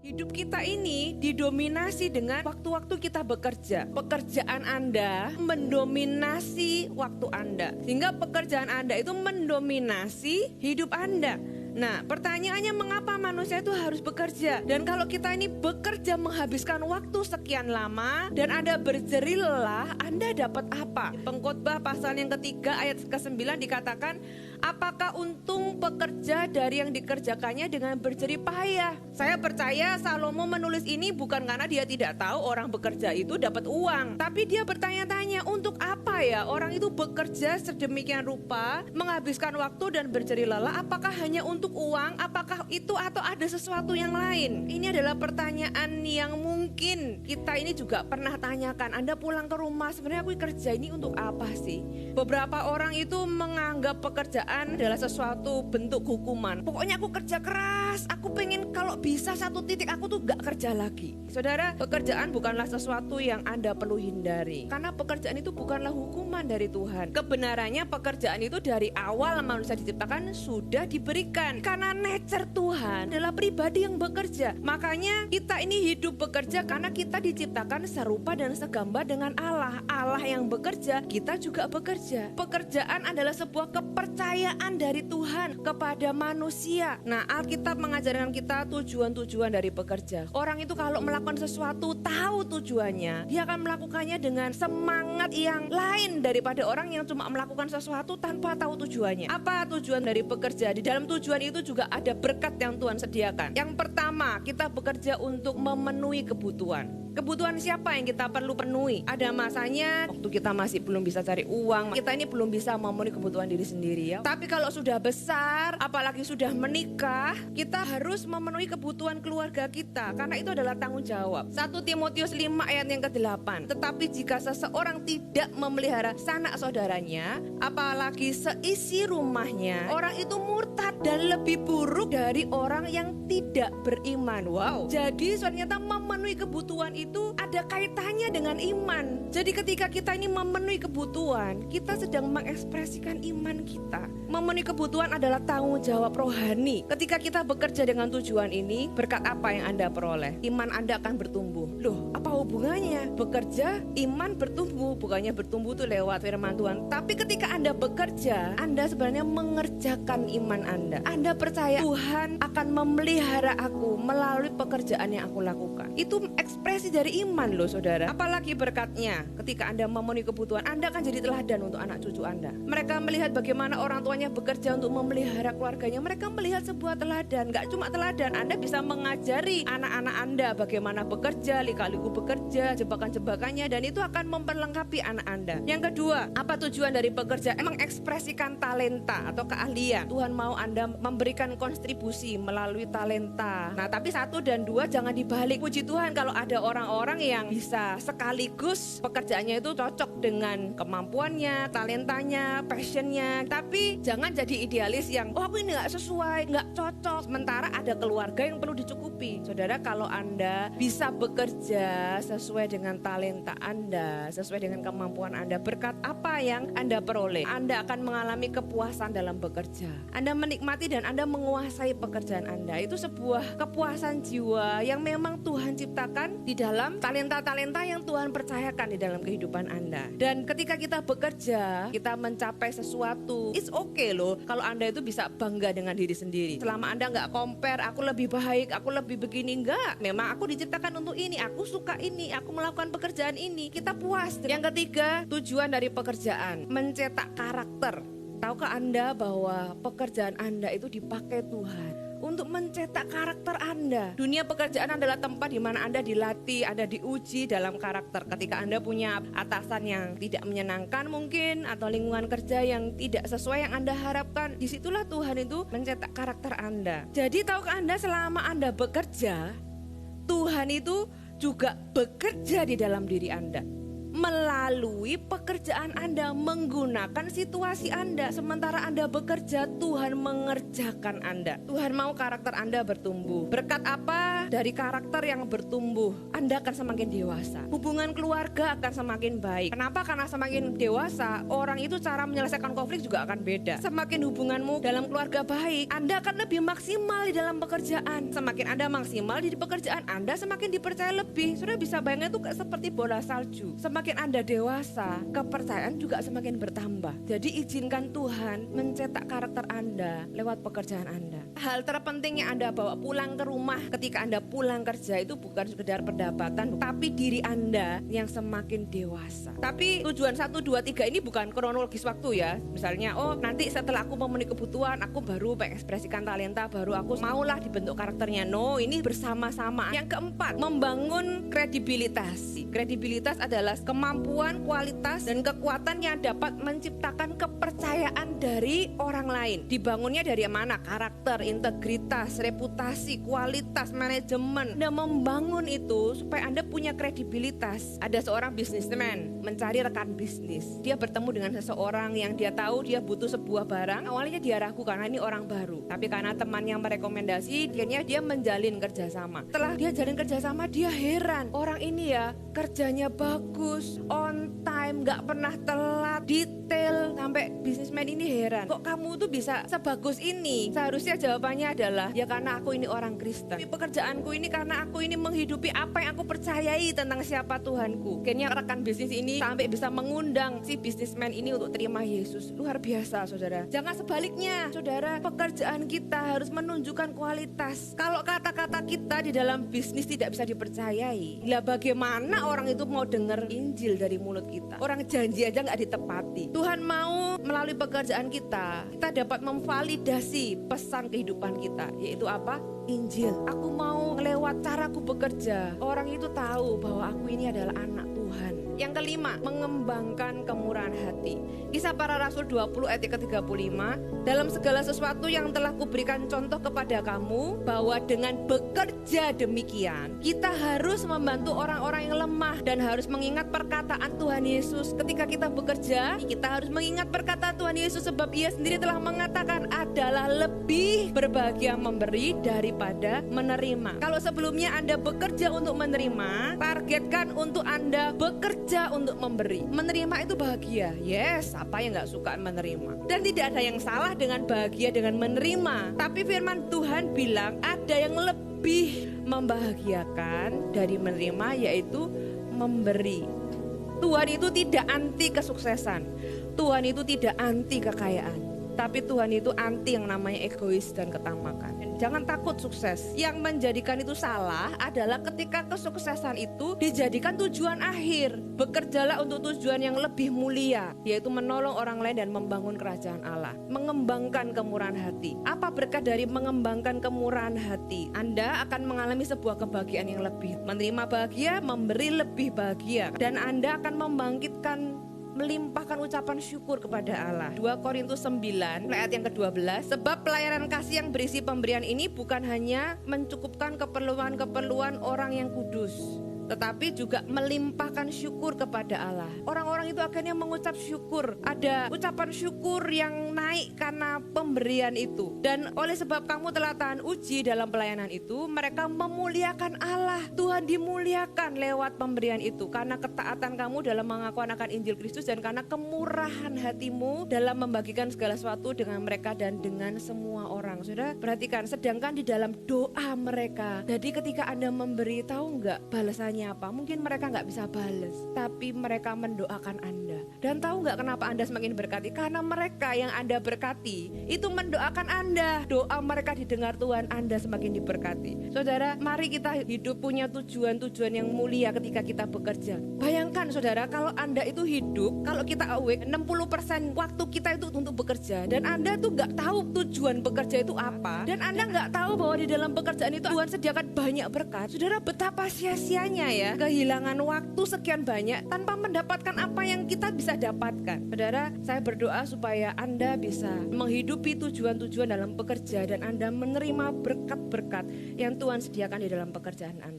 Hidup kita ini didominasi dengan waktu-waktu kita bekerja. Pekerjaan Anda mendominasi waktu Anda, sehingga pekerjaan Anda itu mendominasi hidup Anda. Nah, pertanyaannya mengapa manusia itu harus bekerja? Dan kalau kita ini bekerja menghabiskan waktu sekian lama dan Anda berjerih lelah, Anda dapat apa? Pengkhotbah pasal yang ketiga ayat ke-9 dikatakan, apakah untung pekerja dari yang dikerjakannya dengan berjerih payah? Saya percaya Salomo menulis ini bukan karena dia tidak tahu orang bekerja itu dapat uang, tapi dia bertanya-tanya, untuk apa ya orang itu bekerja sedemikian rupa, menghabiskan waktu dan berjerih lelah? Apakah hanya untuk uang? Apakah itu atau ada sesuatu yang lain? Ini adalah pertanyaan yang mungkin kita ini juga pernah tanyakan. Anda pulang ke rumah, sebenarnya aku kerja ini untuk apa sih? Beberapa orang itu menganggap pekerjaan adalah sesuatu bentuk hukuman. Pokoknya aku kerja keras, aku pengen kalau bisa satu titik aku tuh gak kerja lagi. Saudara, pekerjaan bukanlah sesuatu yang Anda perlu hindari, karena pekerjaan itu bukanlah hukuman dari Tuhan. Kebenarannya pekerjaan itu dari awal manusia diciptakan sudah diberikan, karena nature Tuhan adalah pribadi yang bekerja. Makanya kita ini hidup bekerja karena kita diciptakan serupa dan segambar dengan Allah. Allah yang bekerja, kita juga bekerja. Pekerjaan adalah sebuah kepercayaan dari Tuhan kepada manusia. Nah, Alkitab mengajarkan kita tujuan-tujuan dari bekerja. Orang itu kalau melakukan sesuatu tahu tujuannya, dia akan melakukannya dengan semangat yang lain daripada orang yang cuma melakukan sesuatu tanpa tahu tujuannya. Apa tujuan dari bekerja? Di dalam tujuan itu juga ada berkat yang Tuhan sediakan. Yang pertama, kita bekerja untuk memenuhi kebutuhan. Kebutuhan siapa yang kita perlu penuhi? Ada masanya waktu kita masih belum bisa cari uang, kita ini belum bisa memenuhi kebutuhan diri sendiri ya. Tapi kalau sudah besar, apalagi sudah menikah, kita harus memenuhi kebutuhan keluarga kita, karena itu adalah tanggung jawab. 1 Timotius 5 ayat yang ke-8. Tetapi jika seseorang tidak memelihara sanak saudaranya, apalagi seisi rumahnya, orang itu murtad dan lebih buruk dari orang yang tidak beriman. Wow. Jadi ternyata memenuhi kebutuhan itu ada kaitannya dengan iman. Jadi ketika kita ini memenuhi kebutuhan, kita sedang mengekspresikan iman kita. Memenuhi kebutuhan adalah tanggung jawab rohani. Ketika kita bekerja dengan tujuan ini, berkat apa yang Anda peroleh? Iman Anda akan bertumbuh. Loh, apa hubungannya? Bekerja, iman bertumbuh. Bukannya bertumbuh itu lewat firman Tuhan. Tapi ketika Anda bekerja, Anda sebenarnya mengerjakan iman Anda. Anda percaya Tuhan akan memelihara aku melalui pekerjaan yang aku lakukan. Itu ekspresi dari iman loh saudara. Apalagi berkatnya, ketika Anda memenuhi kebutuhan, Anda akan jadi teladan untuk anak cucu Anda. Mereka melihat bagaimana orang tuanya bekerja untuk memelihara keluarganya. Mereka melihat sebuah teladan. Gak cuma teladan, Anda bisa mengajari anak-anak Anda bagaimana bekerja, lika-liku bekerja, jebakan-jebakannya, dan itu akan memperlengkapi anak Anda. Yang kedua, apa tujuan dari bekerja? Emang ekspresikan talenta atau keahlian. Tuhan mau Anda memberikan kontribusi melalui talenta. Nah, tapi 1 dan 2 jangan dibalik. Puji Tuhan kalau ada orang-orang yang bisa sekaligus pekerjaannya itu cocok dengan kemampuannya, talentanya, passionnya. Tapi jangan jadi idealis yang aku ini gak sesuai, gak cocok. Sementara ada keluarga yang perlu dicukupi. Saudara, kalau Anda bisa bekerja sesuai dengan talenta Anda, sesuai dengan kemampuan Anda, berkat apa yang Anda peroleh, Anda akan mengalami kepuasan dalam bekerja. Anda menikmati dan Anda menguasai pekerjaan Anda. Itu sebuah kepuasan jiwa yang memang Tuhan ciptakan di dalam talenta-talenta yang Tuhan percayakan di dalam kehidupan Anda. Dan ketika kita bekerja, kita mencapai sesuatu, it's okay loh kalau Anda itu bisa bangga dengan diri sendiri. Selama Anda gak compare, aku lebih baik, aku lebih begini, enggak. Memang aku diciptakan untuk ini, aku suka ini, aku melakukan pekerjaan ini. Kita puas. Yang ketiga, tujuan dari pekerjaan, mencetak karakter. Tahukah Anda bahwa pekerjaan Anda itu dipakai Tuhan untuk mencetak karakter Anda? Dunia pekerjaan adalah tempat di mana Anda dilatih, Anda diuji dalam karakter. Ketika Anda punya atasan yang tidak menyenangkan mungkin, atau lingkungan kerja yang tidak sesuai yang Anda harapkan, disitulah Tuhan itu mencetak karakter Anda. Jadi tahukah Anda selama Anda bekerja, Tuhan itu juga bekerja di dalam diri Anda. melalui pekerjaan Anda, menggunakan situasi Anda. Sementara Anda bekerja, Tuhan mengerjakan Anda. Tuhan mau karakter Anda bertumbuh. Berkat apa? Dari karakter yang bertumbuh, Anda akan semakin dewasa. Hubungan keluarga akan semakin baik. Kenapa? Karena semakin dewasa, orang itu cara menyelesaikan konflik juga akan beda. Semakin hubunganmu dalam keluarga baik, Anda akan lebih maksimal di dalam pekerjaan. Semakin Anda maksimal di pekerjaan, Anda semakin dipercaya lebih. Sudah bisa bayangkan itu seperti bola salju. Semakin Anda dewasa, kepercayaan juga semakin bertambah. Jadi izinkan Tuhan mencetak karakter Anda lewat pekerjaan Anda. Hal terpenting yang Anda bawa pulang ke rumah ketika Anda pulang kerja itu bukan sekedar pendapatan, tapi diri Anda yang semakin dewasa. Tapi tujuan 1, 2, 3 ini bukan kronologis waktu ya. Misalnya, oh nanti setelah aku memenuhi kebutuhan, aku baru mengekspresikan talenta, baru aku maulah dibentuk karakternya. No, ini bersama-sama. Yang keempat, membangun kredibilitas. Kredibilitas adalah kemampuan, kualitas, dan kekuatan yang dapat menciptakan kepercayaan dari orang lain. Dibangunnya dari mana? Karakter, integritas, reputasi, kualitas, manajemen. Anda membangun itu supaya Anda punya kredibilitas. Ada seorang bisnismen mencari rekan bisnis. Dia bertemu dengan seseorang yang dia tahu dia butuh sebuah barang. Awalnya dia ragu karena ini orang baru. Tapi karena temannya merekomendasi, akhirnya dia menjalin kerjasama. Setelah dia jalin kerjasama, dia heran. Orang ini ya kerjanya bagus, on time, gak pernah telat, detail. Sampai bisnismen ini heran, kok kamu tuh bisa sebagus ini? Seharusnya jawabannya adalah, ya karena aku ini orang Kristen. Tapi pekerjaanku ini karena aku ini menghidupi apa yang aku percayai tentang siapa Tuhanku. Akhirnya rekan bisnis ini sampai bisa mengundang si bisnismen ini untuk terima Yesus. Luar biasa saudara. Jangan sebaliknya saudara, pekerjaan kita harus menunjukkan kualitas. Kalau kata-kata kita di dalam bisnis tidak bisa dipercayai, lah bagaimana orang itu mau dengar Injil dari mulut kita? Orang janji aja gak ditepati. Tuhan mau melalui pekerjaan kita dapat memvalidasi pesan kehidupan kita, yaitu apa? Injil. Aku mau lewat caraku bekerja, orang itu tahu bahwa aku ini adalah anak Tuhan. Yang kelima, mengembangkan kemurahan hati. Kisah Para Rasul 20 ayat ke-35, dalam segala sesuatu yang telah kuberikan contoh kepada kamu, bahwa dengan bekerja demikian, kita harus membantu orang-orang yang lemah dan harus mengingat perkataan Tuhan Yesus. Ketika kita bekerja, kita harus mengingat perkataan Tuhan Yesus, sebab Ia sendiri telah mengatakan adalah lebih berbahagia memberi daripada menerima. Kalau sebelumnya Anda bekerja untuk menerima, targetkan untuk Anda bekerja untuk memberi. Menerima itu bahagia. Yes, apa yang gak suka menerima? Dan tidak ada yang salah dengan bahagia dengan menerima. Tapi firman Tuhan bilang ada yang lebih membahagiakan dari menerima, yaitu memberi. Tuhan itu tidak anti kesuksesan. Tuhan itu tidak anti kekayaan. Tapi Tuhan itu anti yang namanya egois dan ketamakan. Jangan takut sukses. Yang menjadikan itu salah adalah ketika kesuksesan itu dijadikan tujuan akhir. Bekerjalah untuk tujuan yang lebih mulia, yaitu menolong orang lain dan membangun kerajaan Allah. Mengembangkan kemurahan hati. Apa berkat dari mengembangkan kemurahan hati? Anda akan mengalami sebuah kebahagiaan yang lebih. Menerima bahagia, memberi lebih bahagia. Dan Anda akan melimpahkan ucapan syukur kepada Allah. 2 Korintus 9 ayat yang ke-12, sebab pelayanan kasih yang berisi pemberian ini bukan hanya mencukupkan keperluan-keperluan orang yang kudus, tetapi juga melimpahkan syukur kepada Allah. Orang-orang itu akhirnya mengucap syukur. Ada ucapan syukur yang naik karena pemberian itu. Dan oleh sebab kamu telah tahan uji dalam pelayanan itu, mereka memuliakan Allah. Tuhan dimuliakan lewat pemberian itu, karena ketaatan kamu dalam mengakukan akan Injil Kristus, dan karena kemurahan hatimu dalam membagikan segala sesuatu dengan mereka dan dengan semua orang. Saudara, perhatikan, sedangkan di dalam doa mereka. Jadi ketika Anda memberi, tahu enggak balasannya apa? Mungkin mereka gak bisa balas, tapi mereka mendoakan Anda. Dan tahu gak kenapa Anda semakin berkati? Karena mereka yang Anda berkati itu mendoakan Anda. Doa mereka didengar Tuhan, Anda semakin diberkati. Saudara, mari kita hidup punya tujuan-tujuan yang mulia ketika kita bekerja. Bayangkan saudara, kalau Anda itu hidup, kalau kita awake 60% waktu kita itu untuk bekerja, dan Anda tuh gak tahu tujuan bekerja itu apa, dan Anda gak tahu bahwa di dalam pekerjaan itu Tuhan sediakan banyak berkat. Saudara, betapa sia-sianya ya, kehilangan waktu sekian banyak tanpa mendapatkan apa yang kita bisa dapatkan. Saudara, saya berdoa supaya Anda bisa menghidupi tujuan-tujuan dalam pekerja, dan Anda menerima berkat-berkat yang Tuhan sediakan di dalam pekerjaan Anda.